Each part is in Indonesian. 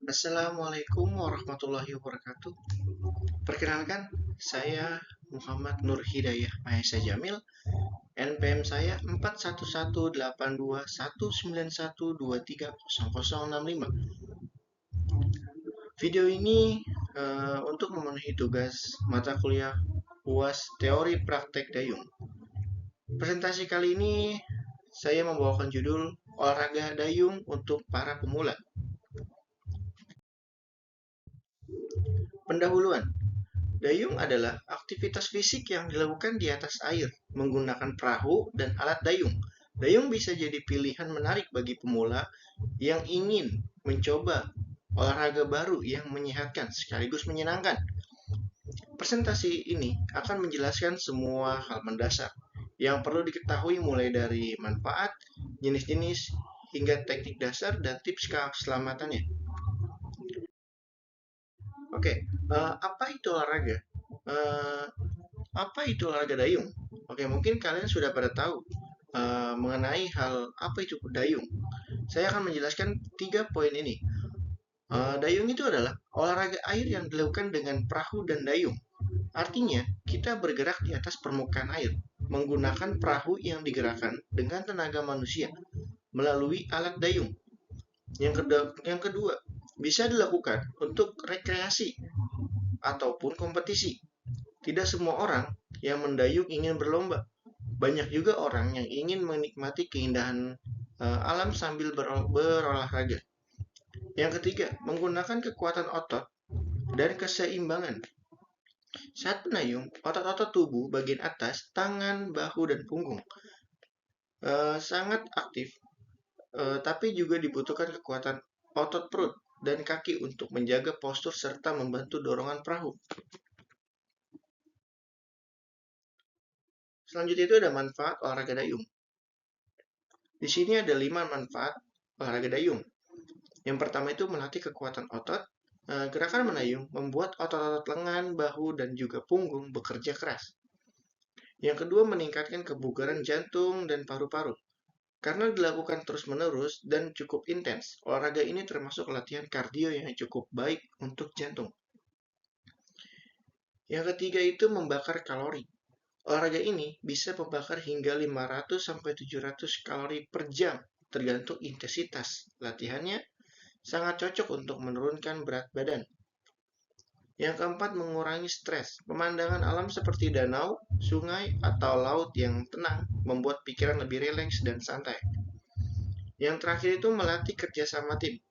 Assalamualaikum warahmatullahi wabarakatuh. Perkenalkan, saya Muhammad Nur Hidayah Mahesa Jamil. NPM saya 418219123065. Video ini untuk memenuhi tugas mata kuliah UAS Teori Praktek Dayung. Presentasi kali ini saya membawakan judul Olahraga Dayung untuk para pemula. Pendahuluan. Dayung adalah aktivitas fisik yang dilakukan di atas air menggunakan perahu dan alat dayung. Dayung bisa jadi pilihan menarik bagi pemula yang ingin mencoba olahraga baru yang menyehatkan sekaligus menyenangkan. Presentasi ini akan menjelaskan semua hal mendasar yang perlu diketahui mulai dari manfaat, jenis-jenis, hingga teknik dasar dan tips keselamatannya. Oke, apa itu olahraga? Eh, Apa itu olahraga dayung? Oke, mungkin kalian sudah pada tahu mengenai hal apa itu dayung. Saya akan menjelaskan 3 poin ini. Dayung itu adalah olahraga air yang dilakukan dengan perahu dan dayung. Artinya, kita bergerak di atas permukaan air menggunakan perahu yang digerakkan dengan tenaga manusia melalui alat dayung. Yang kedua, bisa dilakukan untuk rekreasi ataupun kompetisi. Tidak semua orang yang mendayung ingin berlomba. Banyak juga orang yang ingin menikmati keindahan alam sambil berolahraga. Yang ketiga, menggunakan kekuatan otot dan keseimbangan. Saat menayung, otot-otot tubuh bagian atas, tangan, bahu, dan punggung sangat aktif, tapi juga dibutuhkan kekuatan otot perut dan kaki untuk menjaga postur serta membantu dorongan perahu. Selanjutnya itu ada manfaat olahraga dayung. Di sini ada 5 manfaat olahraga dayung. Yang pertama itu melatih kekuatan otot. Gerakan menayung membuat otot-otot lengan, bahu, dan juga punggung bekerja keras. Yang kedua meningkatkan kebugaran jantung dan paru-paru. Karena dilakukan terus-menerus dan cukup intens, olahraga ini termasuk latihan kardio yang cukup baik untuk jantung. Yang ketiga itu membakar kalori. Olahraga ini bisa membakar hingga 500-700 kalori per jam, tergantung intensitas latihannya. Sangat cocok untuk menurunkan berat badan. Yang keempat, mengurangi stres. Pemandangan alam seperti danau, sungai, atau laut yang tenang membuat pikiran lebih rileks dan santai. Yang terakhir itu melatih kerjasama tim.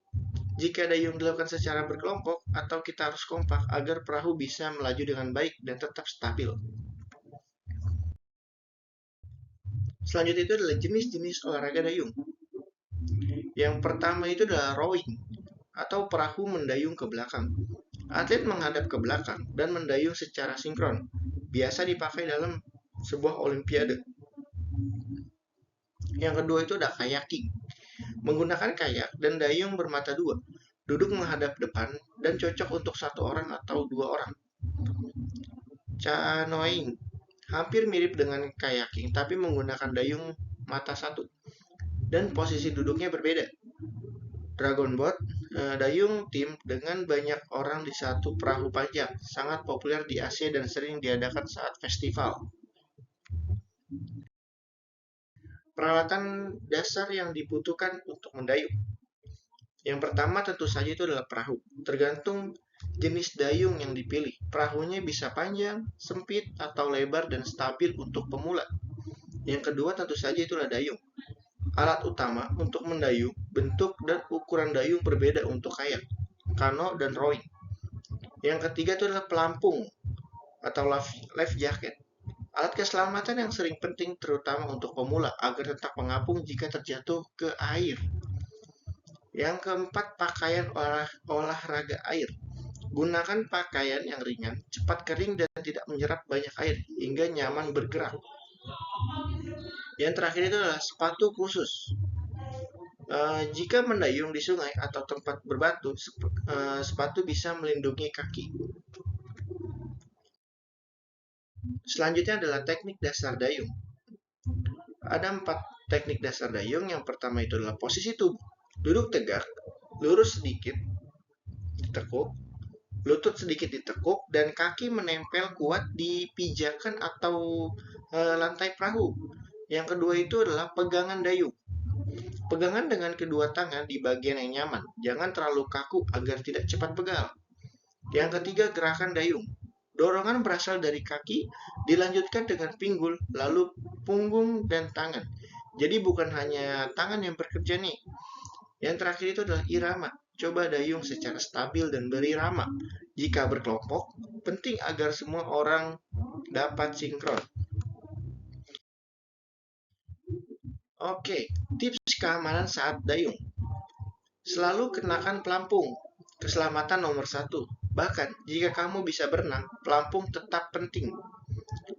Jika dayung dilakukan secara berkelompok atau kita harus kompak agar perahu bisa melaju dengan baik dan tetap stabil. Selanjutnya itu adalah jenis-jenis olahraga dayung. Yang pertama itu adalah rowing atau perahu mendayung ke belakang. Atlet menghadap ke belakang dan mendayung secara sinkron. Biasa dipakai dalam sebuah olimpiade. Yang kedua itu ada kayaking. Menggunakan kayak dan dayung bermata dua. Duduk menghadap depan dan cocok untuk 1 orang atau 2 orang. Canoeing. Hampir mirip dengan kayaking tapi menggunakan dayung mata satu. Dan posisi duduknya berbeda. Dragon Boat, dayung tim dengan banyak orang di satu perahu panjang, sangat populer di Asia dan sering diadakan saat festival. Peralatan dasar yang dibutuhkan untuk mendayung. Yang pertama tentu saja itu adalah perahu. Tergantung jenis dayung yang dipilih. Perahunya bisa panjang, sempit, atau lebar dan stabil untuk pemula. Yang kedua tentu saja itulah dayung. Alat utama untuk mendayung, bentuk dan ukuran dayung berbeda untuk kayak, kano, dan rowing. Yang ketiga itu adalah pelampung atau life jacket. Alat keselamatan yang sering penting terutama untuk pemula agar tetap mengapung jika terjatuh ke air. Yang keempat, pakaian olahraga air. Gunakan pakaian yang ringan, cepat kering dan tidak menyerap banyak air hingga nyaman bergerak. Yang terakhir itu adalah sepatu khusus. Jika mendayung di sungai atau tempat berbatu, sepatu bisa melindungi kaki. Selanjutnya adalah teknik dasar dayung. Ada 4 teknik dasar dayung. Yang pertama itu adalah posisi tubuh. Duduk tegak, lurus sedikit, ditekuk, lutut sedikit ditekuk, dan kaki menempel kuat di pijakan atau lantai perahu. Yang kedua itu adalah pegangan dayung. Pegangan dengan kedua tangan di bagian yang nyaman. Jangan terlalu kaku agar tidak cepat pegal. Yang ketiga, gerakan dayung. Dorongan berasal dari kaki, dilanjutkan dengan pinggul, lalu punggung dan tangan. Jadi bukan hanya tangan yang bekerja nih. Yang terakhir itu adalah irama. Coba dayung secara stabil dan berirama. Jika berkelompok, penting agar semua orang dapat sinkron. Oke, tips keamanan saat dayung. Selalu kenakan pelampung. Keselamatan nomor satu. Bahkan, jika kamu bisa berenang, pelampung tetap penting.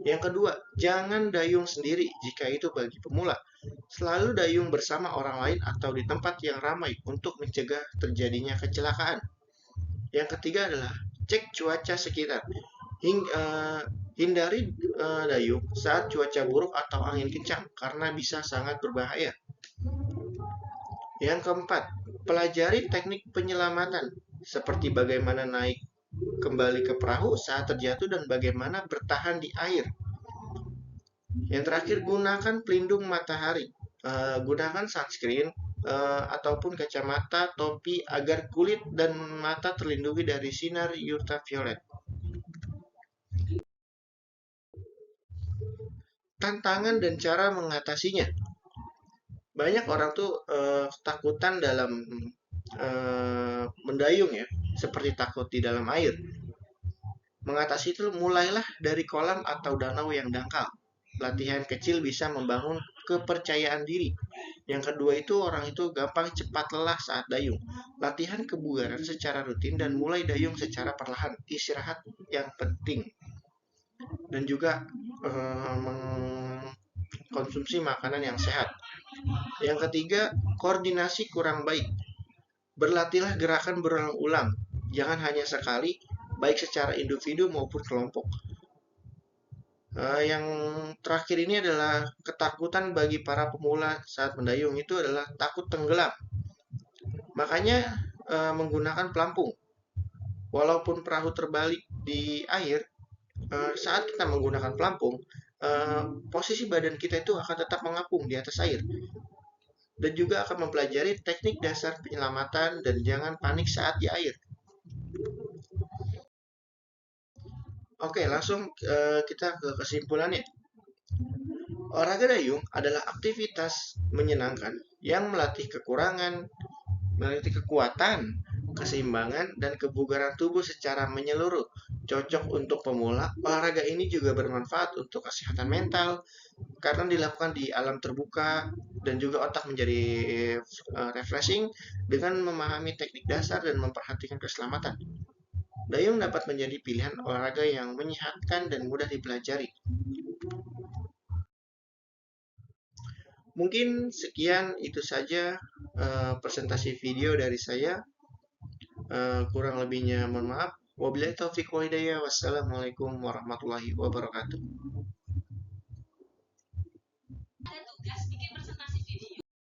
Yang kedua, jangan dayung sendiri jika itu bagi pemula. Selalu dayung bersama orang lain atau di tempat yang ramai untuk mencegah terjadinya kecelakaan. Yang ketiga adalah cek cuaca sekitar. Hindari dayung saat cuaca buruk atau angin kencang karena bisa sangat berbahaya. Yang keempat, pelajari teknik penyelamatan seperti bagaimana naik kembali ke perahu saat terjatuh dan bagaimana bertahan di air. Yang terakhir, gunakan pelindung matahari. Gunakan sunscreen ataupun kacamata, topi agar kulit dan mata terlindungi dari sinar ultraviolet. Tantangan dan cara mengatasinya. Banyak orang tuh takutan dalam mendayung ya, seperti takut di dalam air. Mengatasi itu mulailah dari kolam atau danau yang dangkal. Latihan kecil bisa membangun kepercayaan diri. Yang kedua itu orang itu gampang cepat lelah saat dayung. Latihan kebugaran secara rutin dan mulai dayung secara perlahan. Istirahat yang penting. Dan juga mengkonsumsi makanan yang sehat. Yang ketiga, koordinasi kurang baik. Berlatihlah gerakan berulang-ulang. Jangan hanya sekali, baik secara individu maupun kelompok. Yang terakhir ini adalah ketakutan bagi para pemula saat mendayung itu adalah takut tenggelam. Makanya menggunakan pelampung. Walaupun perahu terbalik di air, saat kita menggunakan pelampung, posisi badan kita itu akan tetap mengapung di atas air. Dan juga akan mempelajari teknik dasar penyelamatan dan jangan panik saat di air. Oke, langsung kita ke kesimpulannya. Olahraga dayung adalah aktivitas menyenangkan yang melatih kekuatan, keseimbangan, dan kebugaran tubuh secara menyeluruh. Cocok untuk pemula, olahraga ini juga bermanfaat untuk kesehatan mental karena dilakukan di alam terbuka dan juga otak menjadi refreshing dengan memahami teknik dasar dan memperhatikan keselamatan. Dayung dapat menjadi pilihan olahraga yang menyehatkan dan mudah dipelajari. Mungkin sekian itu saja presentasi video dari saya. Kurang lebihnya mohon maaf. Wabillahi taufiq wa hidayah. Wassalamualaikum warahmatullahi wabarakatuh.